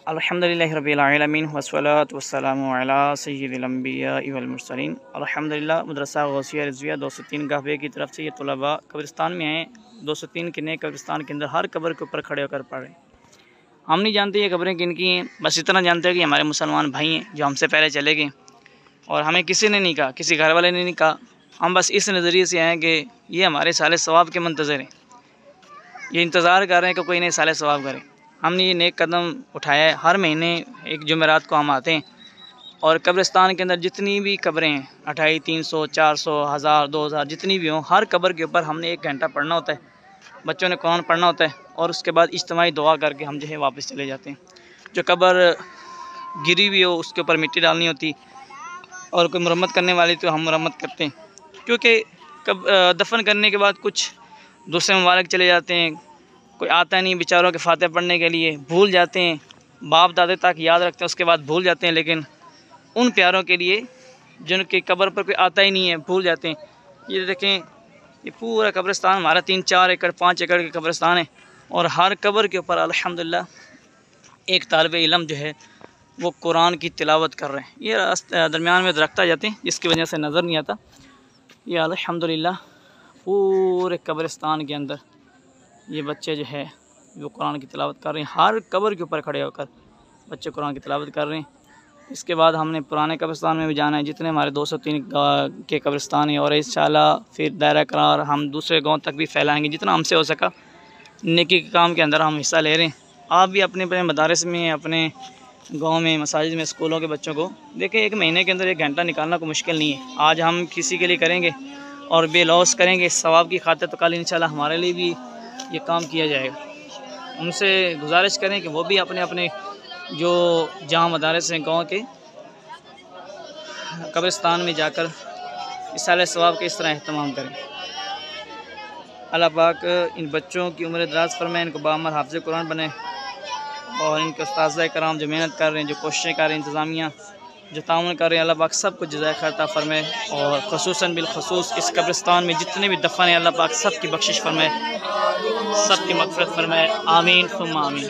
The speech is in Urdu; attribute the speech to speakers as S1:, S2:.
S1: الحمدللہ رب العالمین والصلاة والسلام علی سید الانبیاء والمرسلین۔ الحمدللہ مدرسہ غوثیہ رضویہ 203 گاہوے کی طرف سے یہ طلباء قبرستان میں آئے 203 کے نئے قبرستان کے اندر ہر قبر کے اوپر کھڑے ہو کر پڑھ رہے ہیں۔ ہم نہیں جانتے یہ قبریں کن کی ہیں، بس اتنا جانتے ہیں کہ ہمارے مسلمان بھائی ہیں جو ہم سے پہلے چلے گئے، اور ہمیں کسی نے نہیں کہا، کسی گھر والے نے نہیں کہا، ہم بس اس نظریے سے آئے کہ یہ ہمارے سال ثواب کے منتظر ہیں، یہ انتظار کر رہے ہیں کہ کوئی نہیں سال ثواب کرے۔ ہم نے یہ نیک قدم اٹھایا ہے، ہر مہینے ایک جمعرات کو ہم آتے ہیں اور قبرستان کے اندر جتنی بھی قبریں ہیں 2800 300 400 1000 2000 جتنی بھی ہوں، ہر قبر کے اوپر ہم نے 1 گھنٹہ پڑھنا ہوتا ہے، بچوں نے قرآن پڑھنا ہوتا ہے، اور اس کے بعد اجتماعی دعا کر کے ہم جو ہے واپس چلے جاتے ہیں۔ جو قبر گری ہوئی ہو اس کے اوپر مٹی ڈالنی ہوتی، اور کوئی مرمت کرنے والی تو ہم مرمت کرتے ہیں، کیونکہ دفن کرنے کے بعد کچھ دوسرے ممالک چلے جاتے ہیں، کوئی آتا نہیں بیچاروں کے فاتح پڑھنے کے لیے، بھول جاتے ہیں، باپ دادے تک یاد رکھتے ہیں، اس کے بعد بھول جاتے ہیں، لیکن ان پیاروں کے لیے جن کی قبر پر کوئی آتا ہی نہیں ہے بھول جاتے ہیں۔ یہ دیکھیں، یہ پورا قبرستان ہمارا 3 4 ایکڑ 5 ایکڑ کے قبرستان ہے، اور ہر قبر کے اوپر الحمدللہ ایک طالب علم جو ہے وہ قرآن کی تلاوت کر رہے ہیں۔ یہ درمیان میں درختہ جاتے ہیں جس کی وجہ سے نظر نہیں آتا۔ یہ الحمدللہ پورے قبرستان کے اندر یہ بچے جو ہے وہ قرآن کی تلاوت کر رہے ہیں، ہر قبر کے اوپر کھڑے ہو کر بچے قرآن کی تلاوت کر رہے ہیں۔ اس کے بعد ہم نے پرانے قبرستان میں بھی جانا ہے، جتنے ہمارے 203 کے قبرستان ہیں، اور انشاءاللہ پھر دائرہ قرار ہم دوسرے گاؤں تک بھی پھیلائیں گے، جتنا ہم سے ہو سکا نیکی کے کام کے اندر ہم حصہ لے رہے ہیں۔ آپ بھی اپنے اپنے مدارس میں، اپنے گاؤں میں، مساجد میں، اسکولوں کے بچوں کو دیکھیں، 1 مہینے کے اندر 1 گھنٹہ نکالنا کوئی مشکل نہیں ہے۔ آج ہم کسی کے لیے کریں گے اور بے لوث کریں گے ثواب کی خاطر، تو کل انشاءاللہ ہمارے لیے بھی یہ کام کیا جائے گا۔ ان سے گزارش کریں کہ وہ بھی اپنے اپنے جو جہاں مدارس ہیں گاؤں کے قبرستان میں جا کر اصالہ ثواب کے اس طرح اہتمام کریں۔ اللہ پاک ان بچوں کی عمر دراز فرمائے، ان کو باعمر حافظ قرآن بنائے، اور ان کے اساتذہ کرام جو محنت کر رہے ہیں، جو کوششیں کر رہے ہیں، انتظامیہ جو تعاون کر رہے ہیں، اللہ پاک سب کو جزائے خیر عطا فرمائے، اور خصوصاً بالخصوص اس قبرستان میں جتنے بھی دفن ہیں اللہ پاک سب کی بخشش فرمائے، سب کی مغفرت فرمائے، آمین ثم آمین۔